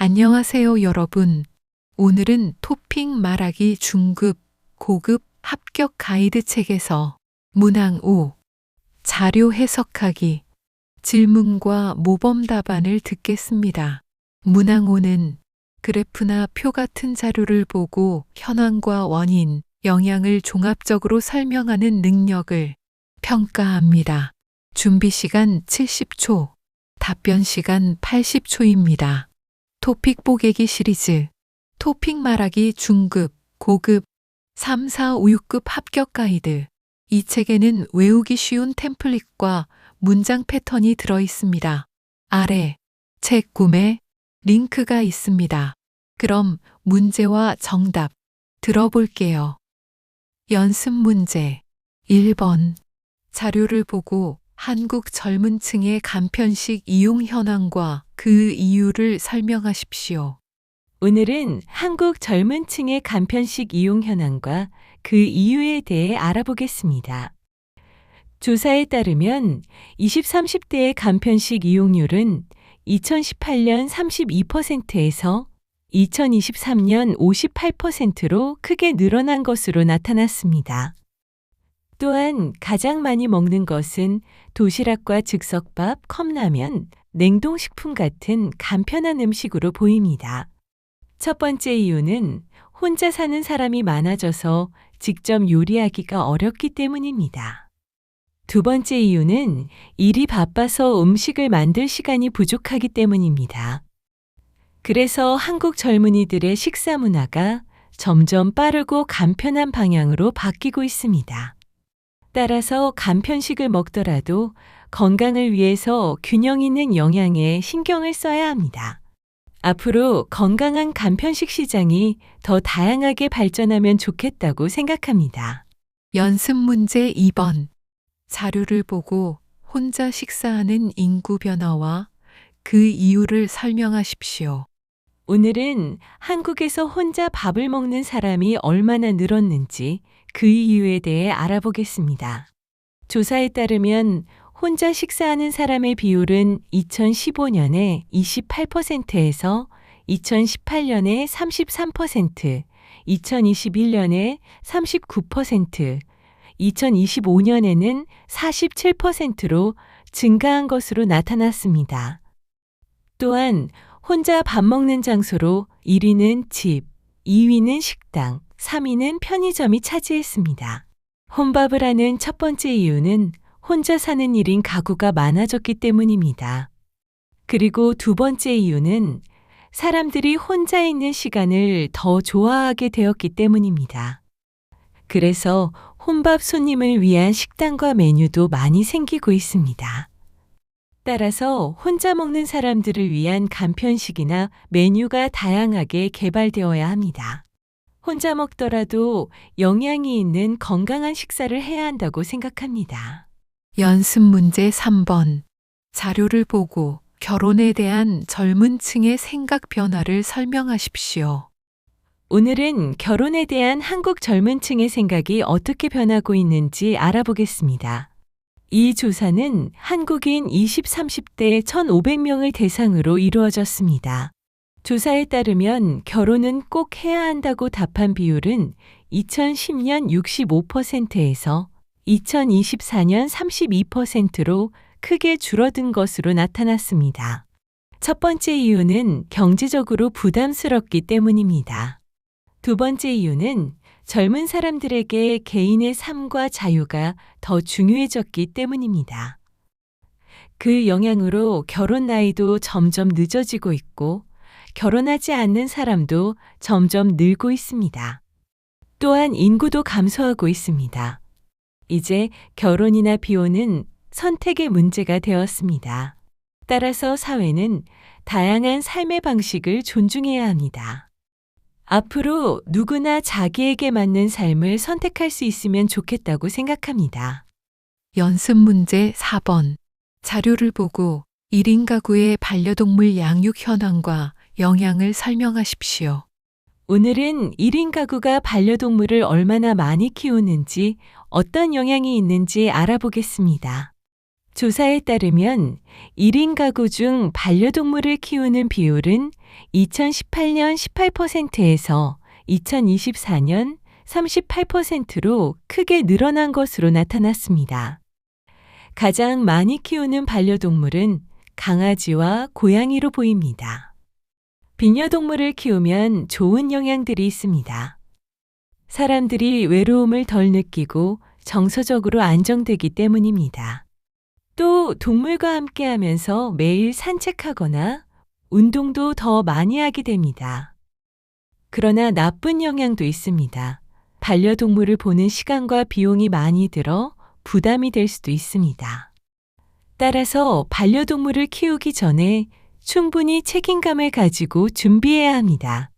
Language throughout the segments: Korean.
안녕하세요, 여러분. 오늘은 토핑 말하기 중급, 고급 합격 가이드 책에서 문항 5, 자료 해석하기, 질문과 모범 답안을 듣겠습니다. 문항 5는 그래프나 표 같은 자료를 보고 현황과 원인, 영향을 종합적으로 설명하는 능력을 평가합니다. 준비 시간 70초, 답변 시간 80초입니다. 토픽 뽀개기 시리즈, 토픽 말하기 중급, 고급, 3, 4, 5, 6급 합격 가이드. 이 책에는 외우기 쉬운 템플릿과 문장 패턴이 들어 있습니다. 아래 책 구매 링크가 있습니다. 그럼 문제와 정답 들어볼게요. 연습 문제 1번. 자료를 보고 한국 젊은 층의 간편식 이용 현황과 그 이유를 설명하십시오. 오늘은 한국 젊은 층의 간편식 이용 현황과 그 이유에 대해 알아보겠습니다. 조사에 따르면 20, 30대의 간편식 이용률은 2018년 32%에서 2023년 58%로 크게 늘어난 것으로 나타났습니다. 또한 가장 많이 먹는 것은 도시락과 즉석밥, 컵라면, 냉동식품 같은 간편한 음식으로 보입니다. 첫 번째 이유는 혼자 사는 사람이 많아져서 직접 요리하기가 어렵기 때문입니다. 두 번째 이유는 일이 바빠서 음식을 만들 시간이 부족하기 때문입니다. 그래서 한국 젊은이들의 식사 문화가 점점 빠르고 간편한 방향으로 바뀌고 있습니다. 따라서 간편식을 먹더라도 건강을 위해서 균형 있는 영양에 신경을 써야 합니다. 앞으로 건강한 간편식 시장이 더 다양하게 발전하면 좋겠다고 생각합니다. 연습 문제 2번. 자료를 보고 혼자 식사하는 인구 변화와 그 이유를 설명하십시오. 오늘은 한국에서 혼자 밥을 먹는 사람이 얼마나 늘었는지 그 이유에 대해 알아보겠습니다. 조사에 따르면 혼자 식사하는 사람의 비율은 2015년에 28%에서 2018년에 33%, 2021년에 39%, 2025년에는 47%로 증가한 것으로 나타났습니다. 또한 혼자 밥 먹는 장소로 1위는 집, 2위는 식당, 3위는 편의점이 차지했습니다. 혼밥을 하는 첫 번째 이유는 혼자 사는 1인 가구가 많아졌기 때문입니다. 그리고 두 번째 이유는 사람들이 혼자 있는 시간을 더 좋아하게 되었기 때문입니다. 그래서 혼밥 손님을 위한 식당과 메뉴도 많이 생기고 있습니다. 따라서 혼자 먹는 사람들을 위한 간편식이나 메뉴가 다양하게 개발되어야 합니다. 혼자 먹더라도 영양이 있는 건강한 식사를 해야 한다고 생각합니다. 연습 문제 3번. 자료를 보고 결혼에 대한 젊은 층의 생각 변화를 설명하십시오. 오늘은 결혼에 대한 한국 젊은 층의 생각이 어떻게 변하고 있는지 알아보겠습니다. 이 조사는 한국인 20, 30대 1,500명을 대상으로 이루어졌습니다. 조사에 따르면 결혼은 꼭 해야 한다고 답한 비율은 2010년 65%에서 2024년 32%로 크게 줄어든 것으로 나타났습니다. 첫 번째 이유는 경제적으로 부담스럽기 때문입니다. 두 번째 이유는 젊은 사람들에게 개인의 삶과 자유가 더 중요해졌기 때문입니다. 그 영향으로 결혼 나이도 점점 늦어지고 있고 결혼하지 않는 사람도 점점 늘고 있습니다. 또한 인구도 감소하고 있습니다. 이제 결혼이나 비혼은 선택의 문제가 되었습니다. 따라서 사회는 다양한 삶의 방식을 존중해야 합니다. 앞으로 누구나 자기에게 맞는 삶을 선택할 수 있으면 좋겠다고 생각합니다. 연습 문제 4번. 자료를 보고 1인 가구의 반려동물 양육 현황과 영향을 설명하십시오. 오늘은 1인 가구가 반려동물을 얼마나 많이 키우는지 어떤 영향이 있는지 알아보겠습니다. 조사에 따르면 1인 가구 중 반려동물을 키우는 비율은 2018년 18%에서 2024년 38%로 크게 늘어난 것으로 나타났습니다. 가장 많이 키우는 반려동물은 강아지와 고양이로 보입니다. 반려동물을 키우면 좋은 영향들이 있습니다. 사람들이 외로움을 덜 느끼고 정서적으로 안정되기 때문입니다. 또 동물과 함께 하면서 매일 산책하거나 운동도 더 많이 하게 됩니다. 그러나 나쁜 영향도 있습니다. 반려동물을 보는 시간과 비용이 많이 들어 부담이 될 수도 있습니다. 따라서 반려동물을 키우기 전에 충분히 책임감을 가지고 준비해야 합니다.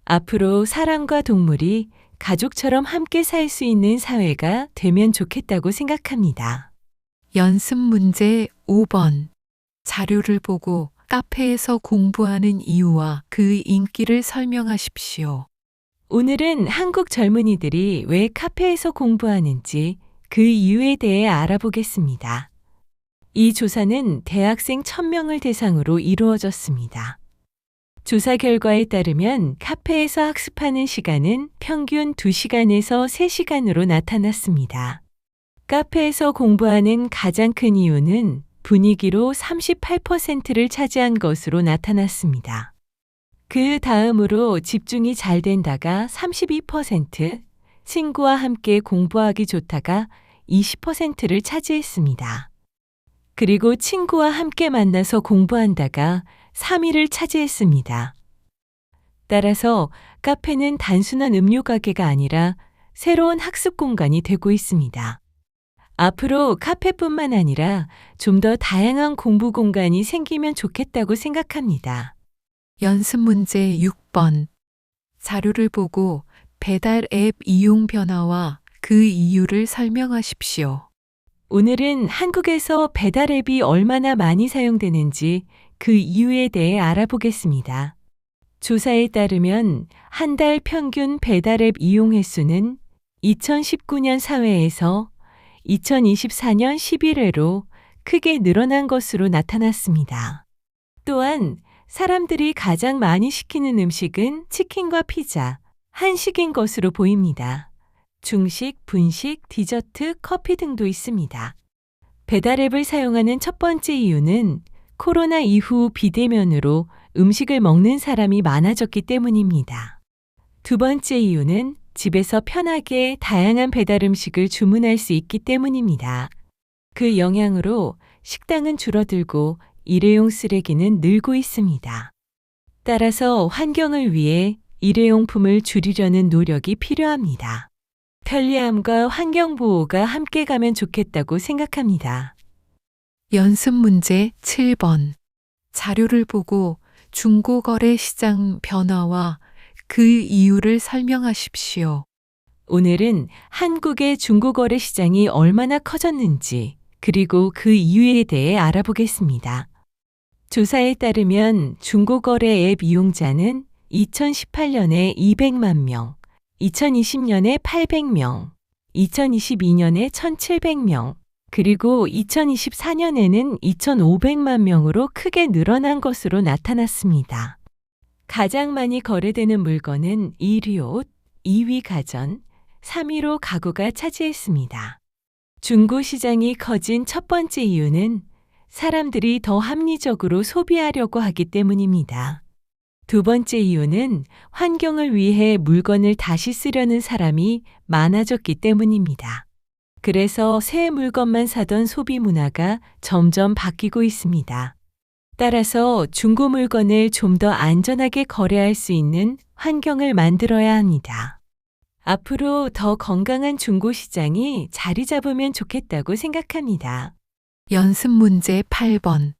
앞으로 사람과 동물이 가족처럼 함께 살 수 있는 사회가 되면 좋겠다고 생각합니다. 연습 문제 5번. 자료를 보고 카페에서 공부하는 이유와 그 인기를 설명하십시오. 오늘은 한국 젊은이들이 왜 카페에서 공부하는지 그 이유에 대해 알아보겠습니다. 이 조사는 대학생 1000명을 대상으로 이루어졌습니다. 조사 결과에 따르면 카페에서 학습하는 시간은 평균 2시간에서 3시간으로 나타났습니다. 카페에서 공부하는 가장 큰 이유는 분위기로 38%를 차지한 것으로 나타났습니다. 그 다음으로 집중이 잘 된다가 32%, 친구와 함께 공부하기 좋다가 20%를 차지했습니다. 그리고 친구와 함께 만나서 공부한다가 3위를 차지했습니다. 따라서 카페는 단순한 음료 가게가 아니라 새로운 학습 공간이 되고 있습니다. 앞으로 카페뿐만 아니라 좀 더 다양한 공부 공간이 생기면 좋겠다고 생각합니다. 연습 문제 6번. 자료를 보고 배달 앱 이용 변화와 그 이유를 설명하십시오. 오늘은 한국에서 배달 앱이 얼마나 많이 사용되는지 그 이유에 대해 알아보겠습니다. 조사에 따르면 한 달 평균 배달 앱 이용 횟수는 2019년 4회에서 2024년 11회로 크게 늘어난 것으로 나타났습니다. 또한 사람들이 가장 많이 시키는 음식은 치킨과 피자, 한식인 것으로 보입니다. 중식, 분식, 디저트, 커피 등도 있습니다. 배달 앱을 사용하는 첫 번째 이유는 코로나 이후 비대면으로 음식을 먹는 사람이 많아졌기 때문입니다. 두 번째 이유는 집에서 편하게 다양한 배달 음식을 주문할 수 있기 때문입니다. 그 영향으로 식당은 줄어들고 일회용 쓰레기는 늘고 있습니다. 따라서 환경을 위해 일회용품을 줄이려는 노력이 필요합니다. 편리함과 환경보호가 함께 가면 좋겠다고 생각합니다. 연습 문제 7번. 자료를 보고 중고거래 시장 변화와 그 이유를 설명하십시오. 오늘은 한국의 중고거래 시장이 얼마나 커졌는지 그리고 그 이유에 대해 알아보겠습니다. 조사에 따르면 중고거래 앱 이용자는 2018년에 200만 명, 2020년에 800명, 2022년에 1,700명, 그리고 2024년에는 2,500만 명으로 크게 늘어난 것으로 나타났습니다. 가장 많이 거래되는 물건은 1위 옷, 2위 가전, 3위로 가구가 차지했습니다. 중고 시장이 커진 첫 번째 이유는 사람들이 더 합리적으로 소비하려고 하기 때문입니다. 두 번째 이유는 환경을 위해 물건을 다시 쓰려는 사람이 많아졌기 때문입니다. 그래서 새 물건만 사던 소비 문화가 점점 바뀌고 있습니다. 따라서 중고 물건을 좀 더 안전하게 거래할 수 있는 환경을 만들어야 합니다. 앞으로 더 건강한 중고 시장이 자리 잡으면 좋겠다고 생각합니다. 연습 문제 8번.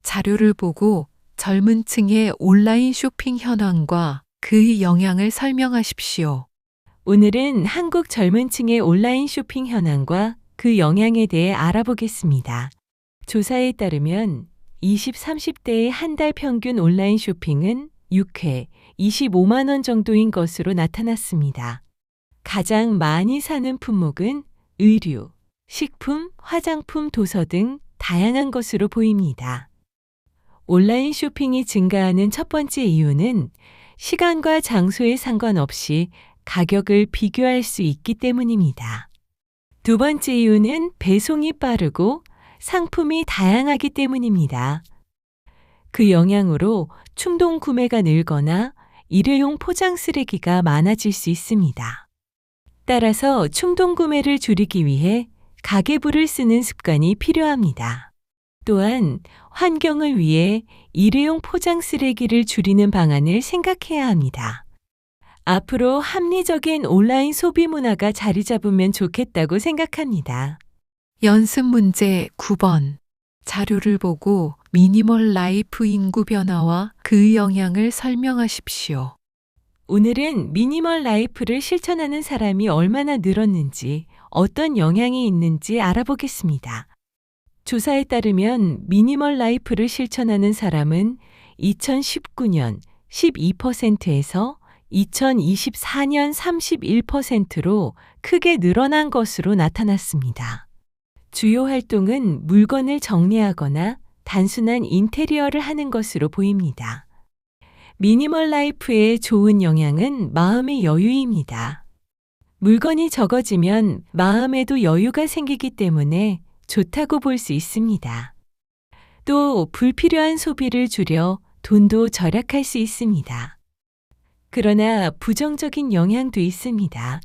자료를 보고 젊은 층의 온라인 쇼핑 현황과 그 영향을 설명하십시오. 오늘은 한국 젊은 층의 온라인 쇼핑 현황과 그 영향에 대해 알아보겠습니다. 조사에 따르면 20, 30대의 한 달 평균 온라인 쇼핑은 6회 25만 원 정도인 것으로 나타났습니다. 가장 많이 사는 품목은 의류, 식품, 화장품, 도서 등 다양한 것으로 보입니다. 온라인 쇼핑이 증가하는 첫 번째 이유는 시간과 장소에 상관없이 가격을 비교할 수 있기 때문입니다. 두 번째 이유는 배송이 빠르고 상품이 다양하기 때문입니다. 그 영향으로 충동 구매가 늘거나 일회용 포장 쓰레기가 많아질 수 있습니다. 따라서 충동 구매를 줄이기 위해 가계부를 쓰는 습관이 필요합니다. 또한 환경을 위해 일회용 포장 쓰레기를 줄이는 방안을 생각해야 합니다. 앞으로 합리적인 온라인 소비 문화가 자리 잡으면 좋겠다고 생각합니다. 연습 문제 9번. 자료를 보고 미니멀 라이프 인구 변화와 그 영향을 설명하십시오. 오늘은 미니멀 라이프를 실천하는 사람이 얼마나 늘었는지, 어떤 영향이 있는지 알아보겠습니다. 조사에 따르면 미니멀 라이프를 실천하는 사람은 2019년 12%에서 2024년 31%로 크게 늘어난 것으로 나타났습니다. 주요 활동은 물건을 정리하거나 단순한 인테리어를 하는 것으로 보입니다. 미니멀 라이프의 좋은 영향은 마음의 여유입니다. 물건이 적어지면 마음에도 여유가 생기기 때문에 좋다고 볼 수 있습니다. 또 불필요한 소비를 줄여 돈도 절약할 수 있습니다. 그러나 부정적인 영향도 있습니다.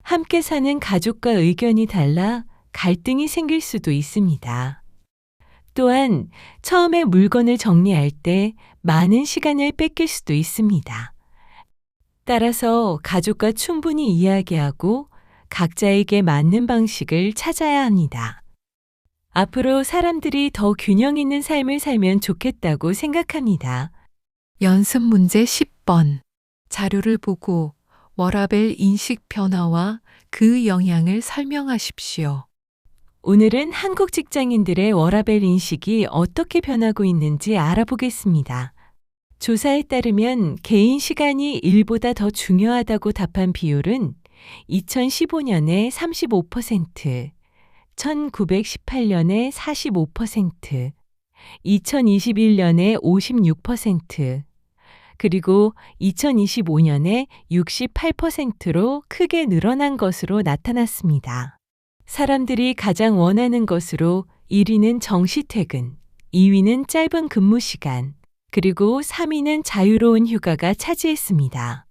함께 사는 가족과 의견이 달라 갈등이 생길 수도 있습니다. 또한 처음에 물건을 정리할 때 많은 시간을 뺏길 수도 있습니다. 따라서 가족과 충분히 이야기하고 각자에게 맞는 방식을 찾아야 합니다. 앞으로 사람들이 더 균형 있는 삶을 살면 좋겠다고 생각합니다. 연습 문제 10번. 자료를 보고 워라밸 인식 변화와 그 영향을 설명하십시오. 오늘은 한국 직장인들의 워라밸 인식이 어떻게 변하고 있는지 알아보겠습니다. 조사에 따르면 개인 시간이 일보다 더 중요하다고 답한 비율은 2015년에 35%, 1918년에 45%, 2021년에 56%, 그리고 2025년에 68%로 크게 늘어난 것으로 나타났습니다. 사람들이 가장 원하는 것으로 1위는 정시퇴근, 2위는 짧은 근무 시간, 그리고 3위는 자유로운 휴가가 차지했습니다.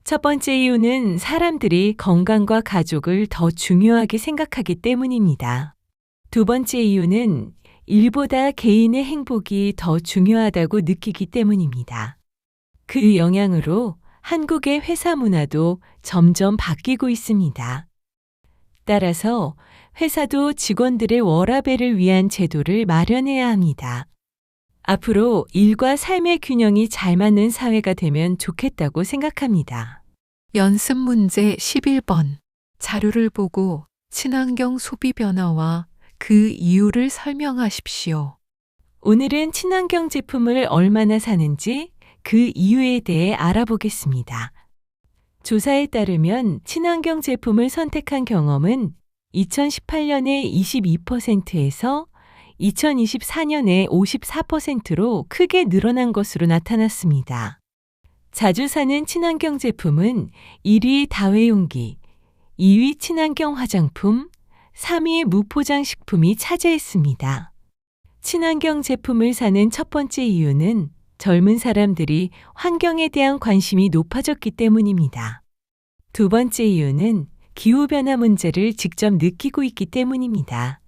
첫 번째 이유는 사람들이 건강과 가족을 더 중요하게 생각하기 때문입니다. 두 번째 이유는 일보다 개인의 행복이 더 중요하다고 느끼기 때문입니다. 그 영향으로 한국의 회사 문화도 점점 바뀌고 있습니다. 따라서 회사도 직원들의 워라밸을 위한 제도를 마련해야 합니다. 앞으로 일과 삶의 균형이 잘 맞는 사회가 되면 좋겠다고 생각합니다. 연습 문제 11번. 자료를 보고 친환경 소비 변화와 그 이유를 설명하십시오. 오늘은 친환경 제품을 얼마나 사는지 그 이유에 대해 알아보겠습니다. 조사에 따르면 친환경 제품을 선택한 경험은 2018년에 22%에서 2024년에 54%로 크게 늘어난 것으로 나타났습니다. 자주 사는 친환경 제품은 1위 다회용기, 2위 친환경 화장품, 3위 무포장 식품이 차지했습니다. 친환경 제품을 사는 첫 번째 이유는 젊은 사람들이 환경에 대한 관심이 높아졌기 때문입니다. 두 번째 이유는 기후변화 문제를 직접 느끼고 있기 때문입니다.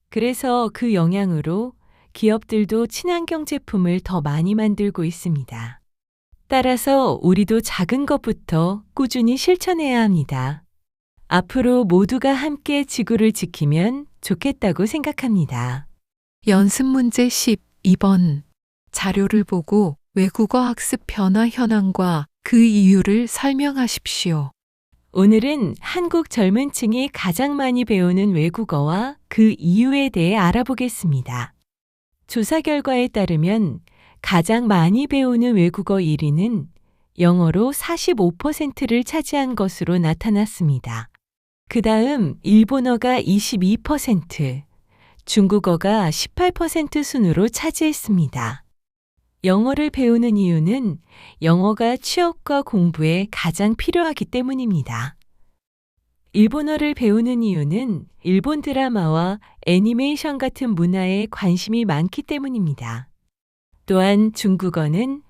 그래서 그 영향으로 기업들도 친환경 제품을 더 많이 만들고 있습니다. 따라서 우리도 작은 것부터 꾸준히 실천해야 합니다. 앞으로 모두가 함께 지구를 지키면 좋겠다고 생각합니다. 연습 문제 12번. 자료를 보고 외국어 학습 변화 현황과 그 이유를 설명하십시오. 오늘은 한국 젊은 층이 가장 많이 배우는 외국어와 그 이유에 대해 알아보겠습니다. 조사 결과에 따르면 가장 많이 배우는 외국어 1위는 영어로 45%를 차지한 것으로 나타났습니다. 그 다음 일본어가 22%, 중국어가 18% 순으로 차지했습니다. 영어를 배우는 이유는 영어가 취업과 공부에 가장 필요하기 때문입니다. 일본어를 배우는 이유는 일본 드라마와 애니메이션 같은 문화에 관심이 많기 때문입니다. 또한 중국어는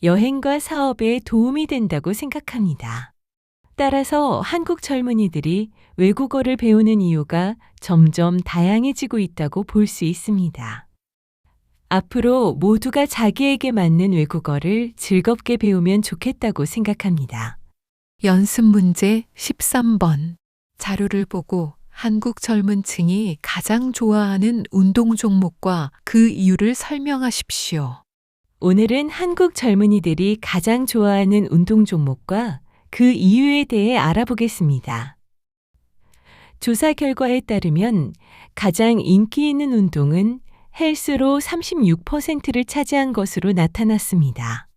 여행과 사업에 도움이 된다고 생각합니다. 따라서 한국 젊은이들이 외국어를 배우는 이유가 점점 다양해지고 있다고 볼 수 있습니다. 앞으로 모두가 자기에게 맞는 외국어를 즐겁게 배우면 좋겠다고 생각합니다. 연습 문제 13번. 자료를 보고 한국 젊은 층이 가장 좋아하는 운동 종목과 그 이유를 설명하십시오. 오늘은 한국 젊은이들이 가장 좋아하는 운동 종목과 그 이유에 대해 알아보겠습니다. 조사 결과에 따르면 가장 인기 있는 운동은 헬스로 36%를 차지한 것으로 나타났습니다.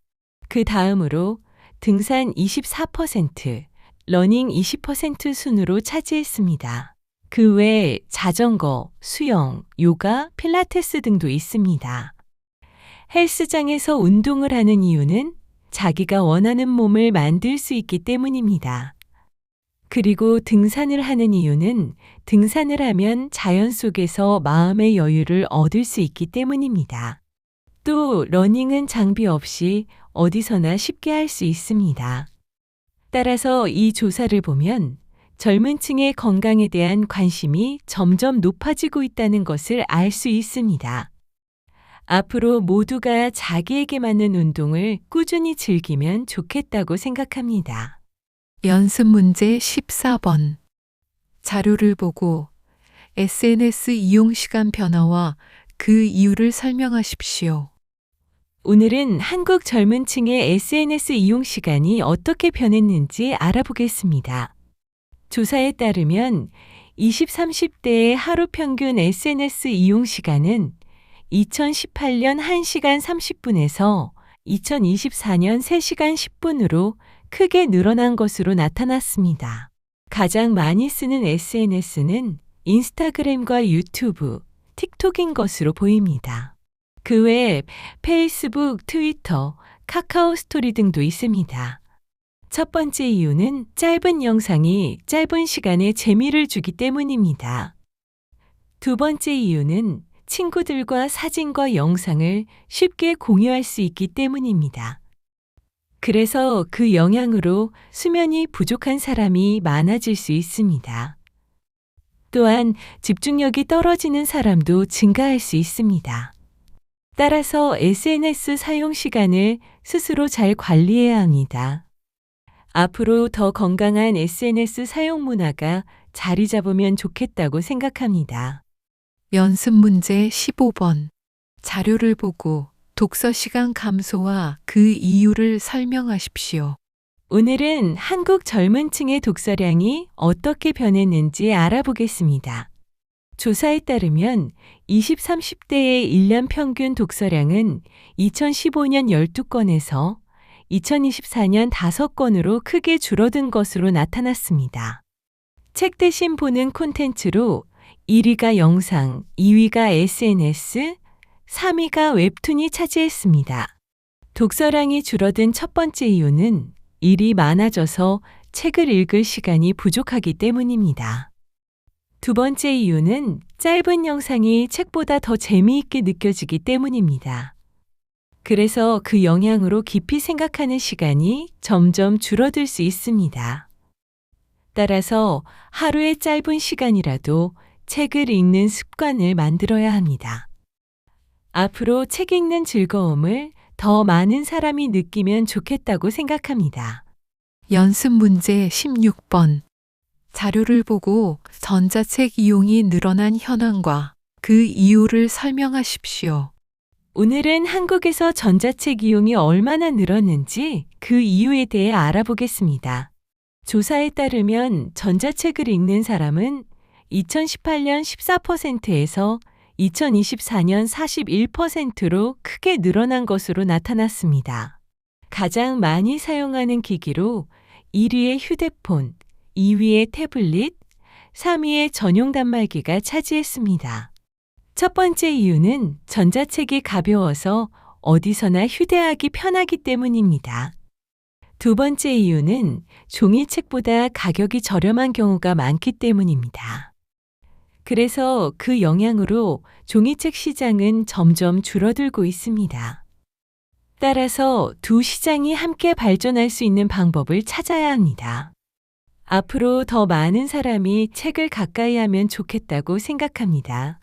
그 다음으로 등산 24%, 러닝 20% 순으로 차지했습니다. 그 외에 자전거, 수영, 요가, 필라테스 등도 있습니다. 헬스장에서 운동을 하는 이유는 자기가 원하는 몸을 만들 수 있기 때문입니다. 그리고 등산을 하는 이유는 등산을 하면 자연 속에서 마음의 여유를 얻을 수 있기 때문입니다. 또 러닝은 장비 없이 어디서나 쉽게 할 수 있습니다. 따라서 이 조사를 보면 젊은 층의 건강에 대한 관심이 점점 높아지고 있다는 것을 알 수 있습니다. 앞으로 모두가 자기에게 맞는 운동을 꾸준히 즐기면 좋겠다고 생각합니다. 연습 문제 14번. 자료를 보고 SNS 이용 시간 변화와 그 이유를 설명하십시오. 오늘은 한국 젊은 층의 SNS 이용 시간이 어떻게 변했는지 알아보겠습니다. 조사에 따르면 20, 30대의 하루 평균 SNS 이용 시간은 2018년 1시간 30분에서 2024년 3시간 10분으로 크게 늘어난 것으로 나타났습니다. 가장 많이 쓰는 SNS는 인스타그램과 유튜브, 틱톡인 것으로 보입니다. 그 외에 페이스북, 트위터, 카카오 스토리 등도 있습니다. 첫 번째 이유는 짧은 영상이 짧은 시간에 재미를 주기 때문입니다. 두 번째 이유는 친구들과 사진과 영상을 쉽게 공유할 수 있기 때문입니다. 그래서 그 영향으로 수면이 부족한 사람이 많아질 수 있습니다. 또한 집중력이 떨어지는 사람도 증가할 수 있습니다. 따라서 SNS 사용 시간을 스스로 잘 관리해야 합니다. 앞으로 더 건강한 SNS 사용 문화가 자리 잡으면 좋겠다고 생각합니다. 연습 문제 15번. 자료를 보고 독서 시간 감소와 그 이유를 설명하십시오. 오늘은 한국 젊은 층의 독서량이 어떻게 변했는지 알아보겠습니다. 조사에 따르면 20, 30대의 1년 평균 독서량은 2015년 12건에서 2024년 5건으로 크게 줄어든 것으로 나타났습니다. 책 대신 보는 콘텐츠로 1위가 영상, 2위가 SNS, 3위가 웹툰이 차지했습니다. 독서량이 줄어든 첫 번째 이유는 일이 많아져서 책을 읽을 시간이 부족하기 때문입니다. 두 번째 이유는 짧은 영상이 책보다 더 재미있게 느껴지기 때문입니다. 그래서 그 영향으로 깊이 생각하는 시간이 점점 줄어들 수 있습니다. 따라서 하루의 짧은 시간이라도 책을 읽는 습관을 만들어야 합니다. 앞으로 책 읽는 즐거움을 더 많은 사람이 느끼면 좋겠다고 생각합니다. 연습 문제 16번. 자료를 보고 전자책 이용이 늘어난 현황과 그 이유를 설명하십시오. 오늘은 한국에서 전자책 이용이 얼마나 늘었는지 그 이유에 대해 알아보겠습니다. 조사에 따르면 전자책을 읽는 사람은 2018년 14%에서 2024년 41%로 크게 늘어난 것으로 나타났습니다. 가장 많이 사용하는 기기로 1위의 휴대폰, 2위의 태블릿, 3위의 전용 단말기가 차지했습니다. 첫 번째 이유는 전자책이 가벼워서 어디서나 휴대하기 편하기 때문입니다. 두 번째 이유는 종이책보다 가격이 저렴한 경우가 많기 때문입니다. 그래서 그 영향으로 종이책 시장은 점점 줄어들고 있습니다. 따라서 두 시장이 함께 발전할 수 있는 방법을 찾아야 합니다. 앞으로 더 많은 사람이 책을 가까이 하면 좋겠다고 생각합니다.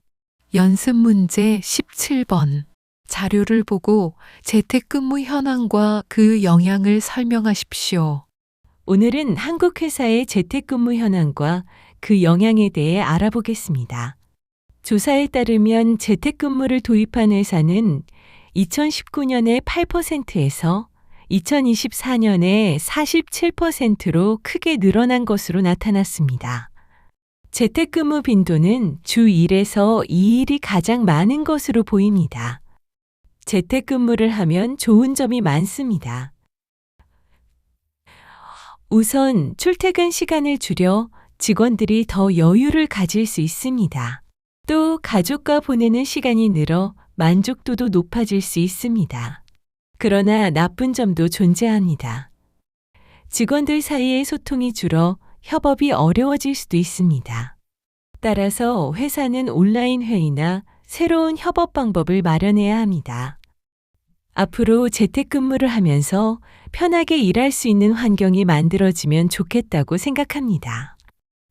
연습 문제 17번. 자료를 보고 재택근무 현황과 그 영향을 설명하십시오. 오늘은 한국 회사의 재택근무 현황과 그 영향에 대해 알아보겠습니다. 조사에 따르면 재택근무를 도입한 회사는 2019년에 8%에서 2024년에 47%로 크게 늘어난 것으로 나타났습니다. 재택근무 빈도는 주 1에서 2일이 가장 많은 것으로 보입니다. 재택근무를 하면 좋은 점이 많습니다. 우선 출퇴근 시간을 줄여 직원들이 더 여유를 가질 수 있습니다. 또 가족과 보내는 시간이 늘어 만족도도 높아질 수 있습니다. 그러나 나쁜 점도 존재합니다. 직원들 사이의 소통이 줄어 협업이 어려워질 수도 있습니다. 따라서 회사는 온라인 회의나 새로운 협업 방법을 마련해야 합니다. 앞으로 재택근무를 하면서 편하게 일할 수 있는 환경이 만들어지면 좋겠다고 생각합니다.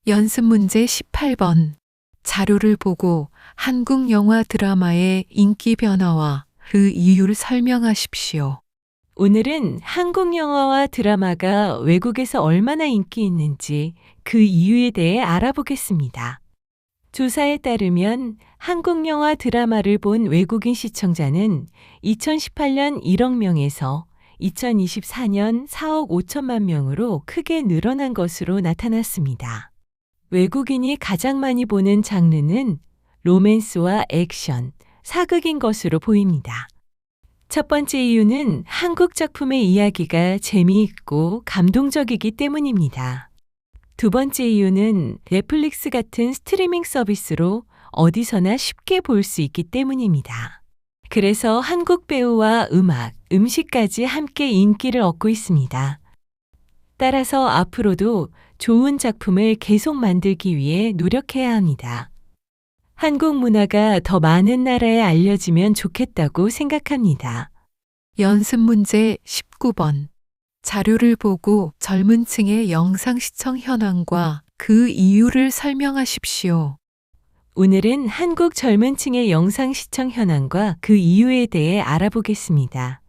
연습 문제 18번. 자료를 보고 한국 영화 드라마의 인기 변화와 그 이유를 설명하십시오. 오늘은 한국 영화와 드라마가 외국에서 얼마나 인기 있는지 그 이유에 대해 알아보겠습니다. 조사에 따르면 한국 영화 드라마를 본 외국인 시청자는 2018년 1억 명에서 2024년 4억 5천만 명으로 크게 늘어난 것으로 나타났습니다. 외국인이 가장 많이 보는 장르는 로맨스와 액션, 사극인 것으로 보입니다. 첫 번째 이유는 한국 작품의 이야기가 재미있고 감동적이기 때문입니다. 두 번째 이유는 넷플릭스 같은 스트리밍 서비스로 어디서나 쉽게 볼 수 있기 때문입니다. 그래서 한국 배우와 음악, 음식까지 함께 인기를 얻고 있습니다. 따라서 앞으로도 좋은 작품을 계속 만들기 위해 노력해야 합니다. 한국 문화가 더 많은 나라에 알려지면 좋겠다고 생각합니다. 연습 문제 19번. 자료를 보고 젊은 층의 영상 시청 현황과 그 이유를 설명하십시오. 오늘은 한국 젊은 층의 영상 시청 현황과 그 이유에 대해 알아보겠습니다.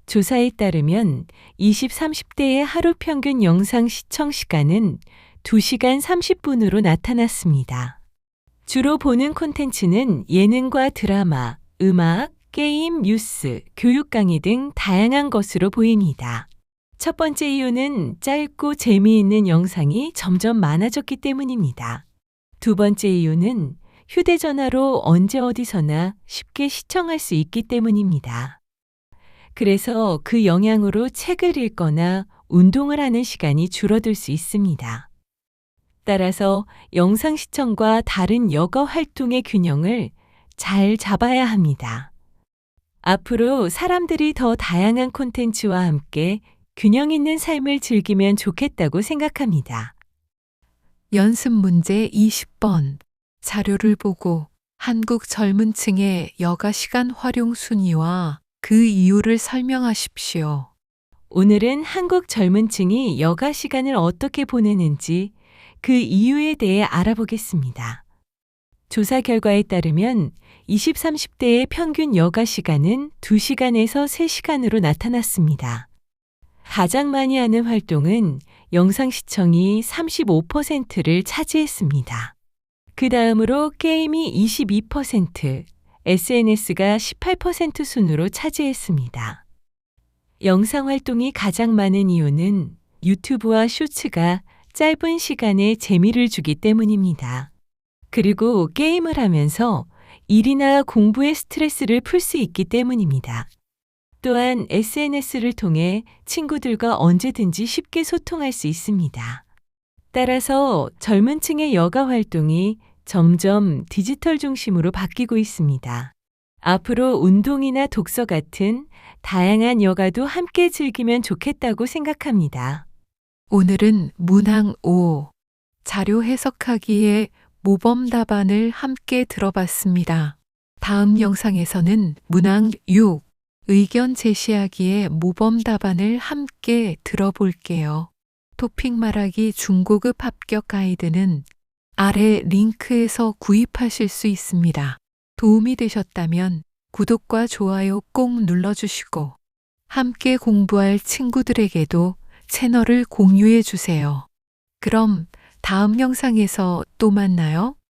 조사에 따르면 20, 30대의 하루 평균 영상 시청 시간은 2시간 30분으로 나타났습니다. 주로 보는 콘텐츠는 예능과 드라마, 음악, 게임, 뉴스, 교육 강의 등 다양한 것으로 보입니다. 첫 번째 이유는 짧고 재미있는 영상이 점점 많아졌기 때문입니다. 두 번째 이유는 휴대전화로 언제 어디서나 쉽게 시청할 수 있기 때문입니다. 그래서 그 영향으로 책을 읽거나 운동을 하는 시간이 줄어들 수 있습니다. 따라서 영상 시청과 다른 여가 활동의 균형을 잘 잡아야 합니다. 앞으로 사람들이 더 다양한 콘텐츠와 함께 균형 있는 삶을 즐기면 좋겠다고 생각합니다. 연습 문제 20번. 자료를 보고 한국 젊은 층의 여가 시간 활용 순위와 그 이유를 설명하십시오. 오늘은 한국 젊은 층이 여가 시간을 어떻게 보내는지 그 이유에 대해 알아보겠습니다. 조사 결과에 따르면 20, 30대의 평균 여가 시간은 2시간에서 3시간으로 나타났습니다. 가장 많이 하는 활동은 영상 시청이 35%를 차지했습니다. 그 다음으로 게임이 22%, SNS가 18% 순으로 차지했습니다. 영상 활동이 가장 많은 이유는 유튜브와 쇼츠가 짧은 시간에 재미를 주기 때문입니다. 그리고 게임을 하면서 일이나 공부의 스트레스를 풀 수 있기 때문입니다. 또한 SNS를 통해 친구들과 언제든지 쉽게 소통할 수 있습니다. 따라서 젊은 층의 여가 활동이 점점 디지털 중심으로 바뀌고 있습니다. 앞으로 운동이나 독서 같은 다양한 여가도 함께 즐기면 좋겠다고 생각합니다. 오늘은 문항 5, 자료 해석하기의 모범 답안을 함께 들어봤습니다. 다음 영상에서는 문항 6, 의견 제시하기의 모범 답안을 함께 들어볼게요. 토픽 말하기 중고급 합격 가이드는 아래 링크에서 구입하실 수 있습니다. 도움이 되셨다면 구독과 좋아요 꼭 눌러주시고 함께 공부할 친구들에게도 채널을 공유해 주세요. 그럼 다음 영상에서 또 만나요.